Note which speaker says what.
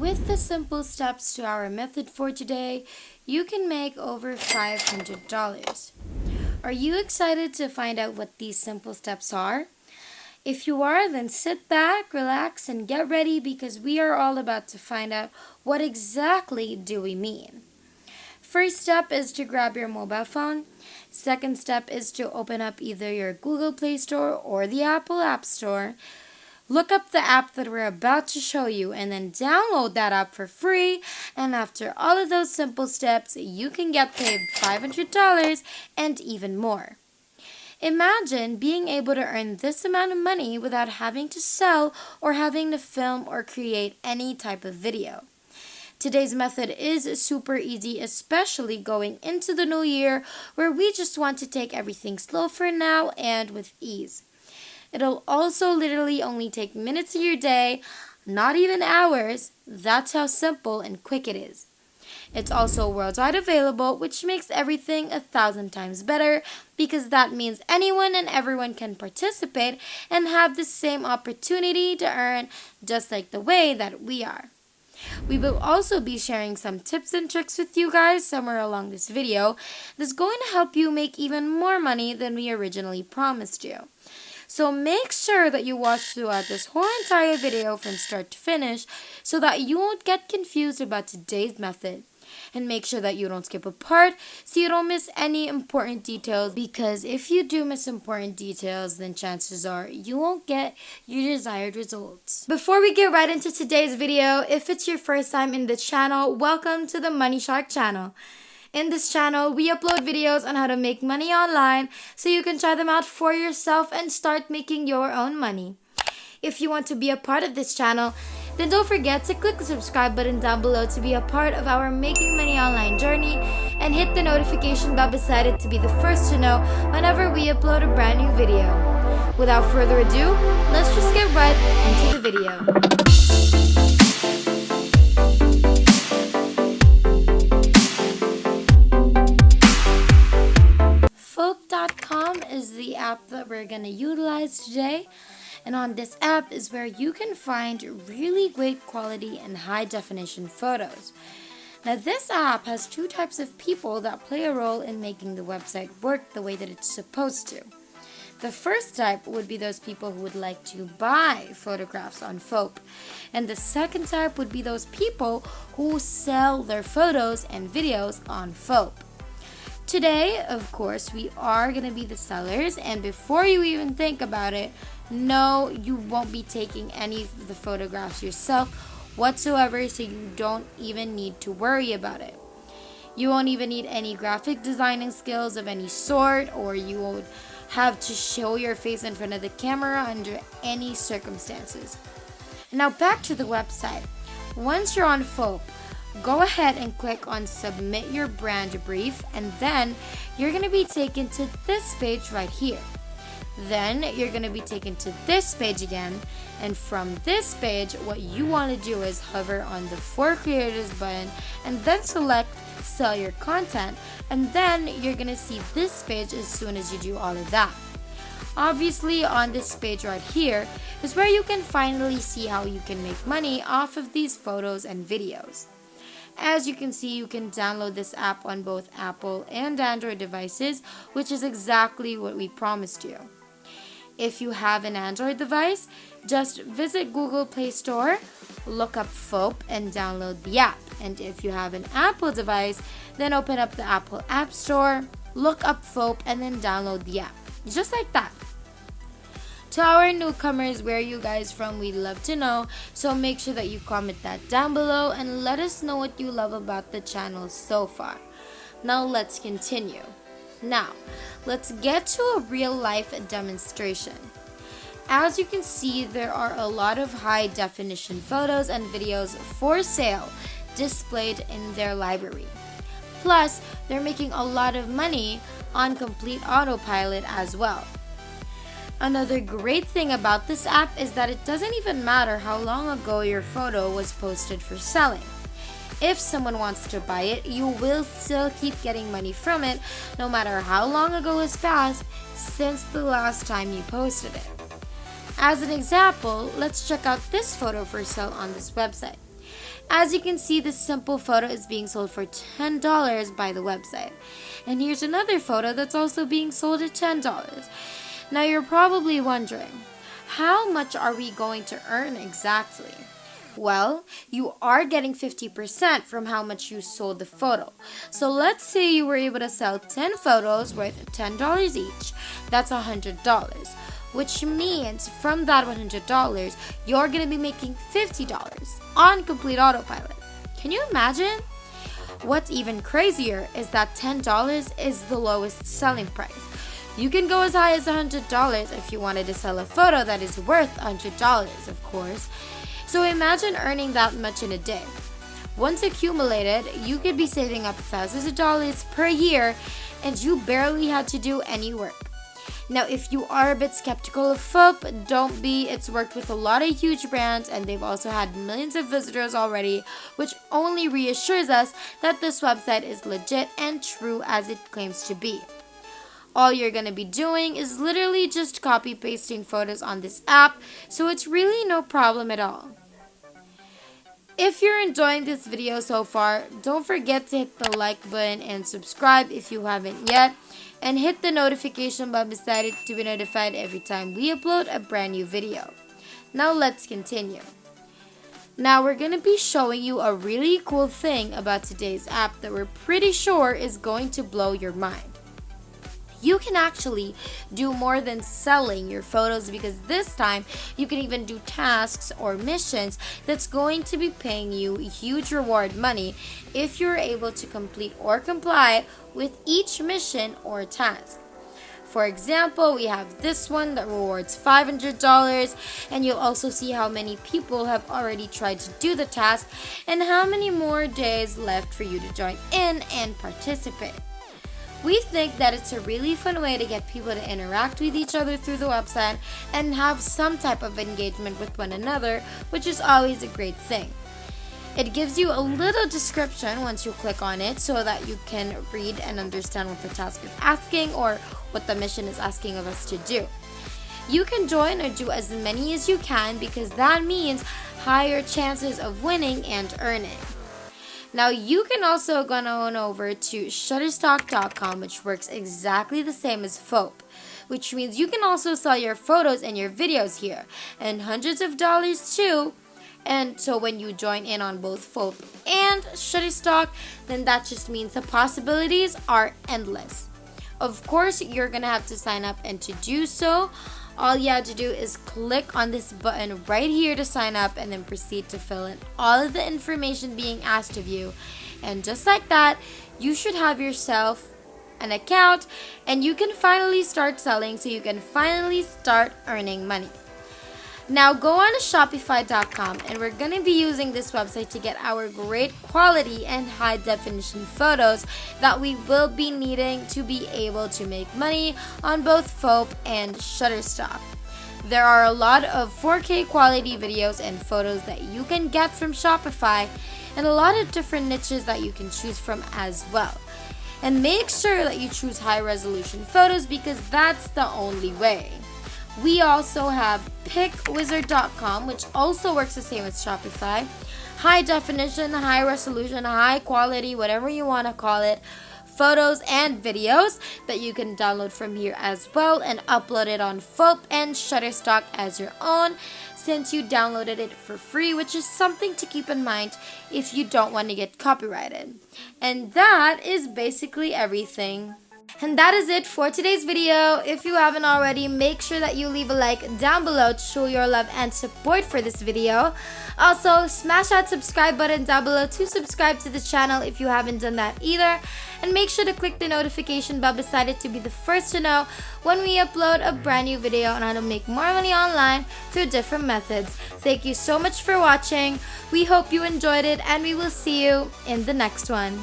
Speaker 1: With the simple steps to our method for today, you can make over $500. Are you excited to find out what these simple steps are? If you are, then sit back, relax, and get ready because we are all about to find out what exactly do we mean. First step is to grab your mobile phone. Second step is to open up either your Google Play Store or the Apple App Store. Look up the app that we're about to show you and then download that app for free. And after all of those simple steps, you can get paid $500 and even more. Imagine being able to earn this amount of money without having to sell or having to film or create any type of video. Today's method is super easy, especially going into the new year where we just want to take everything slow for now and with ease. It'll also literally only take minutes of your day, not even hours. That's how simple and quick it is. It's also worldwide available, which makes everything 1,000 times better because that means anyone and everyone can participate and have the same opportunity to earn just like the way that we are. We will also be sharing some tips and tricks with you guys somewhere along this video that's going to help you make even more money than we originally promised you. So make sure that you watch throughout this whole entire video from start to finish so that you won't get confused about today's method. And make sure that you don't skip a part so you don't miss any important details, because if you do miss important details, then chances are you won't get your desired results. Before we get right into today's video, if it's your first time in the channel, welcome to the Money Shark channel. In this channel, we upload videos on how to make money online so you can try them out for yourself and start making your own money. If you want to be a part of this channel, then don't forget to click the subscribe button down below to be a part of our Making Money Online journey and hit the notification bell beside it to be the first to know whenever we upload a brand new video. Without further ado, let's just get right into the video. Fope.com is the app that we're going to utilize today. And on this app is where you can find really great quality and high definition photos. Now this app has two types of people that play a role in making the website work the way that it's supposed to. The first type would be those people who would like to buy photographs on Fope. And the second type would be those people who sell their photos and videos on Fope. Today, of course, we are going to be the sellers, and before you even think about it, no, you won't be taking any of the photographs yourself whatsoever, so you don't even need to worry about it. You won't even need any graphic designing skills of any sort, or you won't have to show your face in front of the camera under any circumstances. Now back to the website. Once you're on Fope, go ahead and click on Submit Your Brand Brief, and then you're going to be taken to this page right here. Then you're going to be taken to this page again, and from this page, what you want to do is hover on the For Creators button and then select Sell Your Content, and then you're going to see this page as soon as you do all of that. Obviously, on this page right here is where you can finally see how you can make money off of these photos and videos. As you can see, you can download this app on both Apple and Android devices, which is exactly what we promised you. If you have an Android device, just visit Google Play Store, look up Fope, and download the app. And if you have an Apple device, then open up the Apple App Store, look up Fope, and then download the app. Just like that. To our newcomers, where are you guys from? We'd love to know. So make sure that you comment that down below and let us know what you love about the channel so far. Now let's continue. Now, let's get to a real life demonstration. As you can see, there are a lot of high definition photos and videos for sale displayed in their library. Plus, they're making a lot of money on complete autopilot as well. Another great thing about this app is that it doesn't even matter how long ago your photo was posted for selling. If someone wants to buy it, you will still keep getting money from it no matter how long ago has passed since the last time you posted it. As an example, let's check out this photo for sale on this website. As you can see, this simple photo is being sold for $10 by the website. And here's another photo that's also being sold at $10. Now you're probably wondering, how much are we going to earn exactly? Well, you are getting 50% from how much you sold the photo. So let's say you were able to sell 10 photos worth $10 each. That's $100. Which means from that $100, you're going to be making $50 on complete autopilot. Can you imagine? What's even crazier is that $10 is the lowest selling price. You can go as high as $100 if you wanted to sell a photo that is worth $100, of course. So imagine earning that much in a day. Once accumulated, you could be saving up thousands of dollars per year, and you barely had to do any work. Now, if you are a bit skeptical of FOP, don't be. It's worked with a lot of huge brands, and they've also had millions of visitors already, which only reassures us that this website is legit and true as it claims to be. All you're going to be doing is literally just copy pasting photos on this app, so it's really no problem at all. If you're enjoying this video so far, don't forget to hit the like button and subscribe if you haven't yet, and hit the notification bell beside it to be notified every time we upload a brand new video. Now let's continue. Now we're going to be showing you a really cool thing about today's app that we're pretty sure is going to blow your mind. You can actually do more than selling your photos, because this time you can even do tasks or missions that's going to be paying you huge reward money if you're able to complete or comply with each mission or task. For example, we have this one that rewards $500, and you'll also see how many people have already tried to do the task and how many more days left for you to join in and participate. We think that it's a really fun way to get people to interact with each other through the website and have some type of engagement with one another, which is always a great thing. It gives you a little description once you click on it so that you can read and understand what the task is asking or what the mission is asking of us to do. You can join or do as many as you can, because that means higher chances of winning and earning. Now you can also go on over to Shutterstock.com, which works exactly the same as FOP, which means you can also sell your photos and your videos here, and hundreds of dollars too. And so when you join in on both FOP and Shutterstock, then that just means the possibilities are endless. Of course, you're gonna have to sign up, and to do so, all you have to do is click on this button right here to sign up, and then proceed to fill in all of the information being asked of you. And just like that, you should have yourself an account, and you can finally start selling, so you can finally start earning money. Now go on to Shopify.com, and we're going to be using this website to get our great quality and high definition photos that we will be needing to be able to make money on both FOP and Shutterstock. There are a lot of 4K quality videos and photos that you can get from Shopify, and a lot of different niches that you can choose from as well. And make sure that you choose high resolution photos, because that's the only way. We also have PicWizard.com, which also works the same as Shopify. High definition, high resolution, high quality, whatever you want to call it, photos and videos that you can download from here as well and upload it on FOP and Shutterstock as your own, since you downloaded it for free, which is something to keep in mind if you don't want to get copyrighted. And that is basically everything. And that is it for today's video. If you haven't already, make sure that you leave a like down below to show your love and support for this video. Also, smash that subscribe button down below to subscribe to the channel if you haven't done that either. And make sure to click the notification bell beside it to be the first to know when we upload a brand new video on how to make more money online through different methods. Thank you so much for watching. We hope you enjoyed it, and we will see you in the next one.